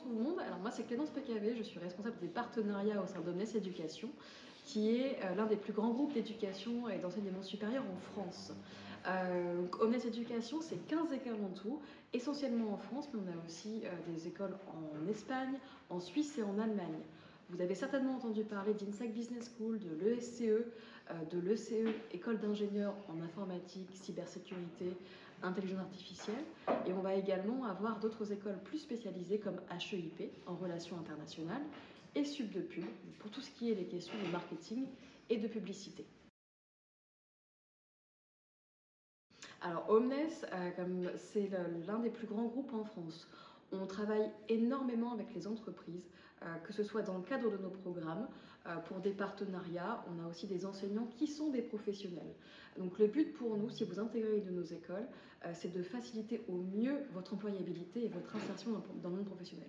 tout le monde. Alors moi c'est Clémence Pécavé, je suis responsable des partenariats au sein d'Omnes Éducation, qui est l'un des plus grands groupes d'éducation et d'enseignement supérieur en France. Omnes Éducation, c'est 15 écoles en tout, essentiellement en France, mais on a aussi des écoles en Espagne, en Suisse et en Allemagne. Vous avez certainement entendu parler d'INSEC Business School, de l'ESCE, de l'ECE, École d'ingénieurs en informatique, cybersécurité, intelligence artificielle. Et on va également avoir d'autres écoles plus spécialisées comme HEIP, en relations internationales, et Subdepub, pour tout ce qui est les questions de marketing et de publicité. Alors Omnes, comme c'est l'un des plus grands groupes en France, on travaille énormément avec les entreprises, que ce soit dans le cadre de nos programmes, pour des partenariats. On a aussi des enseignants qui sont des professionnels. Donc le but pour nous, si vous intégrez une de nos écoles, c'est de faciliter au mieux votre employabilité et votre insertion dans le monde professionnel.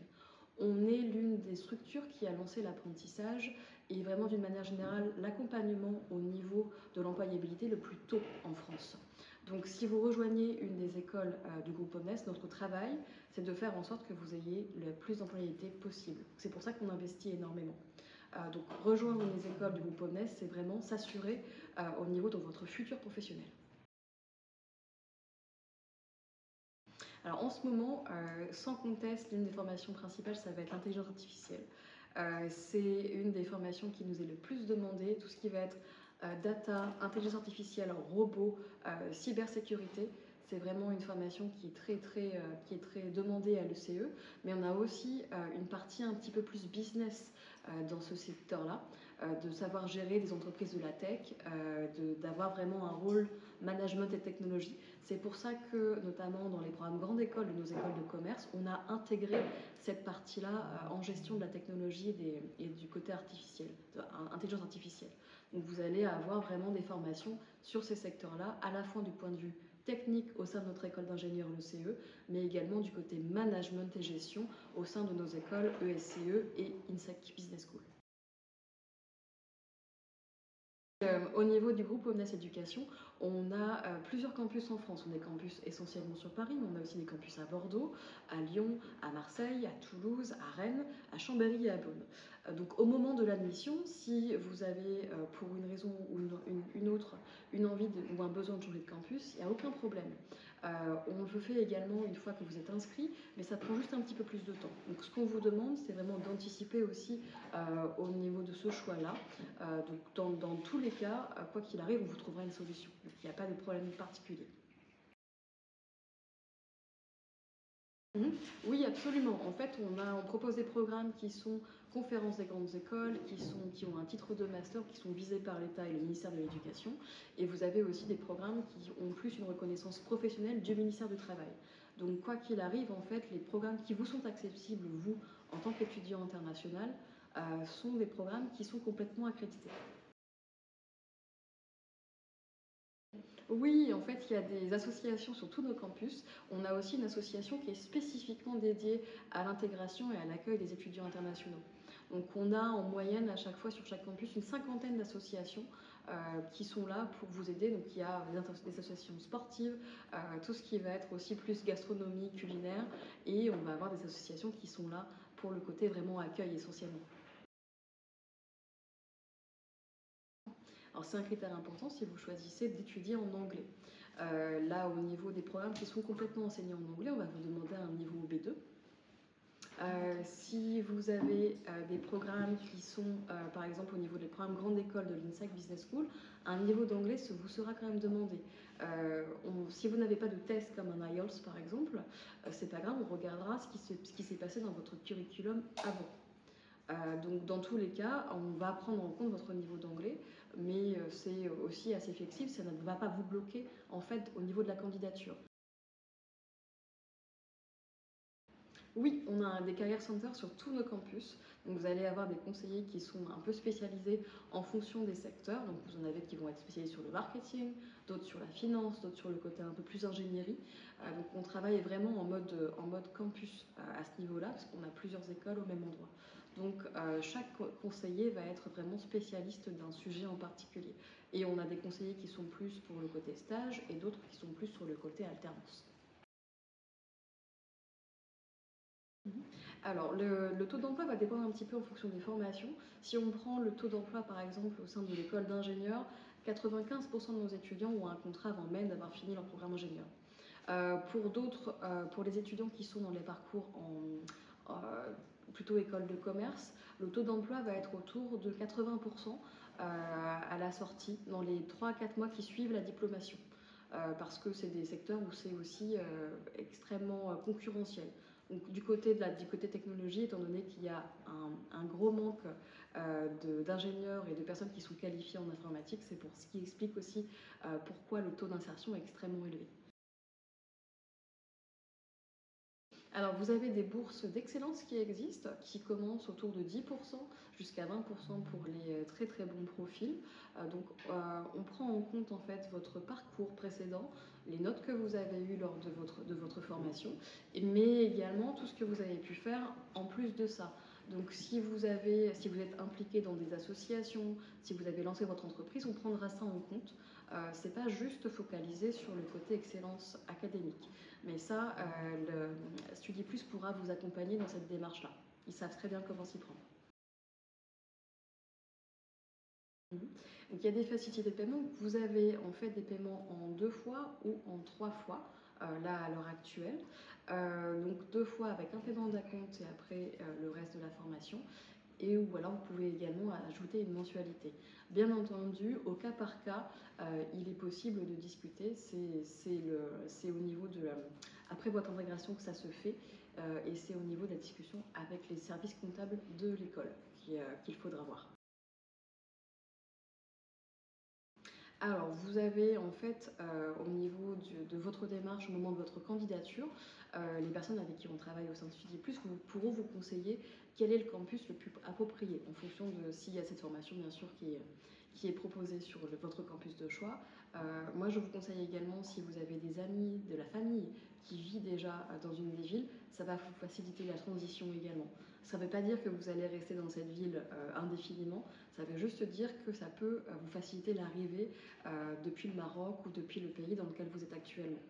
On est l'une des structures qui a lancé l'apprentissage et vraiment d'une manière générale l'accompagnement au niveau de l'employabilité le plus tôt en France. Donc si vous rejoignez une des écoles du groupe Omnes, notre travail c'est de faire en sorte que vous ayez le plus d'employabilité possible. C'est pour ça qu'on investit énormément. Donc rejoindre les écoles du groupe Omnes, c'est vraiment s'assurer au niveau de votre futur professionnel. Alors en ce moment, sans conteste, l'une des formations principales, ça va être l'intelligence artificielle. C'est une des formations qui nous est le plus demandée, tout ce qui va être data, intelligence artificielle, robots, cybersécurité. C'est vraiment une formation qui est très demandée à l'ECE, mais on a aussi une partie un petit peu plus business dans ce secteur-là, de savoir gérer des entreprises de la tech, d'avoir vraiment un rôle management et technologie. C'est pour ça que, notamment dans les programmes grandes écoles de nos écoles de commerce, on a intégré cette partie-là en gestion de la technologie et du côté artificiel, intelligence artificielle. Donc vous allez avoir vraiment des formations sur ces secteurs-là, à la fois du point de vue technique au sein de notre école d'ingénieurs l'ECE, mais également du côté management et gestion au sein de nos écoles ESCE et INSEC Business School. Au niveau du groupe Omnes Éducation, on a plusieurs campus en France. On a des campus essentiellement sur Paris, mais on a aussi des campus à Bordeaux, à Lyon, à Marseille, à Toulouse, à Rennes, à Chambéry et à Beaune. Donc au moment de l'admission, si vous avez pour une raison ou une autre une envie ou un besoin de changer de campus, il n'y a aucun problème. On le fait également une fois que vous êtes inscrit, mais ça prend juste un petit peu plus de temps. Donc ce qu'on vous demande, c'est vraiment d'anticiper aussi au niveau de ce choix-là. Donc dans tous les cas, quoi qu'il arrive, on vous trouvera une solution. Donc il n'y a pas de problème particulier. Oui, absolument. En fait, on propose des programmes qui sont conférences des grandes écoles, qui ont un titre de master, qui sont visés par l'État et le ministère de l'Éducation. Et vous avez aussi des programmes qui ont plus une reconnaissance professionnelle du ministère du Travail. Donc, quoi qu'il arrive, en fait, les programmes qui vous sont accessibles, vous, en tant qu'étudiant international, sont des programmes qui sont complètement accrédités. Oui, en fait, il y a des associations sur tous nos campus. On a aussi une association qui est spécifiquement dédiée à l'intégration et à l'accueil des étudiants internationaux. Donc on a en moyenne à chaque fois sur chaque campus une cinquantaine d'associations qui sont là pour vous aider. Donc il y a des associations sportives, tout ce qui va être aussi plus gastronomie, culinaire, et on va avoir des associations qui sont là pour le côté vraiment accueil essentiellement. Alors c'est un critère important si vous choisissez d'étudier en anglais. Là, au niveau des programmes qui sont complètement enseignés en anglais, on va vous demander un niveau B2. Si vous avez des programmes qui sont, par exemple, au niveau des programmes grande école de l'INSEC Business School, un niveau d'anglais vous sera quand même demandé. Si vous n'avez pas de test comme un IELTS, par exemple, c'est pas grave, on regardera ce qui s'est passé dans votre curriculum avant. Donc dans tous les cas, on va prendre en compte votre niveau d'anglais, mais c'est aussi assez flexible, ça ne va pas vous bloquer en fait au niveau de la candidature. Oui, on a des career centers sur tous nos campus. Donc vous allez avoir des conseillers qui sont un peu spécialisés en fonction des secteurs. Donc vous en avez qui vont être spécialisés sur le marketing, d'autres sur la finance, d'autres sur le côté un peu plus ingénierie. Donc on travaille vraiment en mode campus à ce niveau-là, parce qu'on a plusieurs écoles au même endroit. Donc chaque conseiller va être vraiment spécialiste d'un sujet en particulier. Et on a des conseillers qui sont plus pour le côté stage et d'autres qui sont plus sur le côté alternance. Alors, le taux d'emploi va dépendre un petit peu en fonction des formations. Si on prend le taux d'emploi, par exemple, au sein de l'école d'ingénieurs, 95% de nos étudiants ont un contrat avant même d'avoir fini leur programme ingénieur. Pour d'autres, pour les étudiants qui sont dans les parcours plutôt école de commerce, le taux d'emploi va être autour de 80% à la sortie, dans les 3 à 4 mois qui suivent la diplomation. Parce que c'est des secteurs où c'est aussi extrêmement concurrentiel. Donc, du côté technologie, étant donné qu'il y a un gros manque d'ingénieurs et de personnes qui sont qualifiées en informatique, c'est pour ce qui explique aussi pourquoi le taux d'insertion est extrêmement élevé. Alors, vous avez des bourses d'excellence qui existent, qui commencent autour de 10% jusqu'à 20% pour les très très bons profils. Donc, on prend en compte en fait votre parcours précédent, les notes que vous avez eues lors de votre formation, mais également tout ce que vous avez pu faire en plus de ça. Donc, si vous êtes impliqué dans des associations, si vous avez lancé votre entreprise, on prendra ça en compte. C'est pas juste focalisé sur le côté excellence académique. Mais ça, le StudiPlus pourra vous accompagner dans cette démarche-là. Ils savent très bien comment s'y prendre. Mhm. Donc il y a des facilités de paiement. Vous avez en fait des paiements en 2 fois ou en 3 fois, là à l'heure actuelle. Donc 2 fois avec un paiement d'acompte et après le reste de la formation. Et ou alors vous pouvez également ajouter une mensualité. Bien entendu, au cas par cas, il est possible de discuter. C'est au niveau de après votre intégration que ça se fait, et c'est au niveau de la discussion avec les services comptables de l'école qu'il faudra voir. Alors, vous avez en fait, au niveau de votre démarche, au moment de votre candidature, les personnes avec qui on travaille au sein de StudiPlus pourront vous conseiller quel est le campus le plus approprié, en fonction de s'il y a cette formation, bien sûr, qui est proposée sur votre campus de choix. Moi, je vous conseille également, si vous avez des amis, de la famille qui vit déjà dans une des villes, ça va vous faciliter la transition également. Ça ne veut pas dire que vous allez rester dans cette ville indéfiniment, ça veut juste dire que ça peut vous faciliter l'arrivée depuis le Maroc ou depuis le pays dans lequel vous êtes actuellement.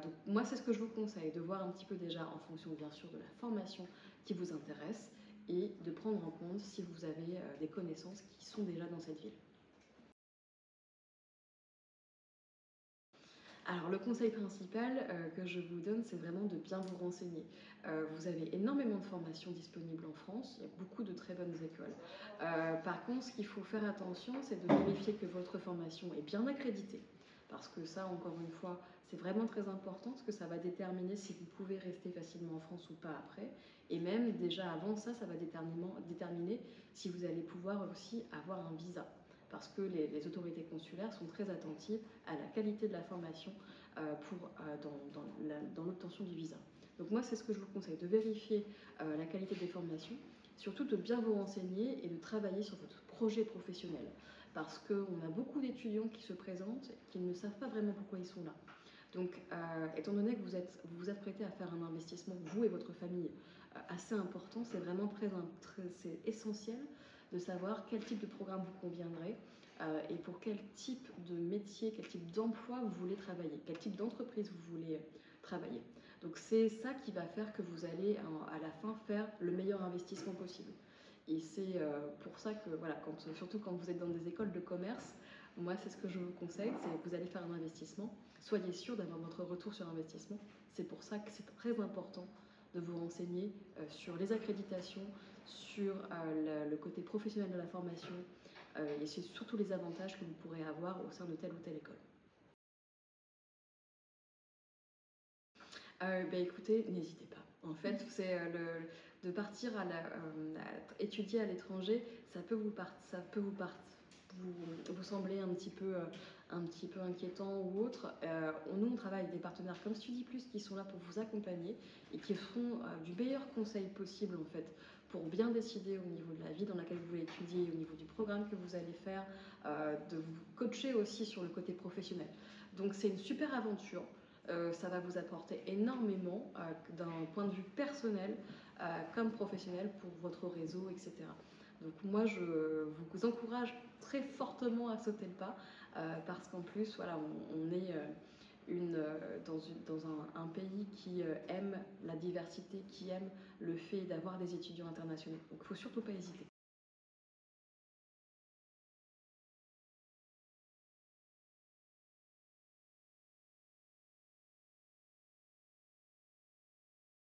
Donc moi, c'est ce que je vous conseille, de voir un petit peu déjà en fonction bien sûr de la formation qui vous intéresse et de prendre en compte si vous avez des connaissances qui sont déjà dans cette ville. Alors le conseil principal que je vous donne, c'est vraiment de bien vous renseigner. Vous avez énormément de formations disponibles en France, il y a beaucoup de très bonnes écoles. Par contre, ce qu'il faut faire attention, c'est de vérifier que votre formation est bien accréditée. Parce que ça, encore une fois, c'est vraiment très important parce que ça va déterminer si vous pouvez rester facilement en France ou pas après. Et même déjà avant ça, ça va déterminer si vous allez pouvoir aussi avoir un visa, parce que les autorités consulaires sont très attentives à la qualité de la formation dans l'obtention du visa. Donc moi, c'est ce que je vous conseille, de vérifier la qualité des formations, surtout de bien vous renseigner et de travailler sur votre projet professionnel. Parce qu'on a beaucoup d'étudiants qui se présentent et qui ne savent pas vraiment pourquoi ils sont là. Donc, étant donné que vous vous apprêtez à faire un investissement, vous et votre famille, assez important, c'est vraiment c'est essentiel de savoir quel type de programme vous conviendrait et pour quel type de métier, quel type d'emploi vous voulez travailler, quel type d'entreprise vous voulez travailler. Donc c'est ça qui va faire que vous allez à la fin faire le meilleur investissement possible. Et c'est pour ça que, voilà, surtout quand vous êtes dans des écoles de commerce, moi c'est ce que je vous conseille, c'est que vous allez faire un investissement, soyez sûr d'avoir votre retour sur investissement. C'est pour ça que c'est très important de vous renseigner sur les accréditations, sur le côté professionnel de la formation, et c'est surtout les avantages que vous pourrez avoir au sein de telle ou telle école. Écoutez, n'hésitez pas. En fait, c'est de partir étudier à l'étranger, ça peut vous sembler un petit peu inquiétant ou autre. Nous, on travaille avec des partenaires comme StudiPlus qui sont là pour vous accompagner et qui feront du meilleur conseil possible en fait pour bien décider au niveau de la vie dans laquelle vous voulez étudier, au niveau du programme que vous allez faire, de vous coacher aussi sur le côté professionnel. Donc c'est une super aventure. Ça va vous apporter énormément d'un point de vue personnel comme professionnel pour votre réseau, etc. Donc moi, je vous encourage très fortement à sauter le pas parce qu'en plus, voilà, dans un pays qui aime la diversité, qui aime le fait d'avoir des étudiants internationaux. Donc il ne faut surtout pas hésiter.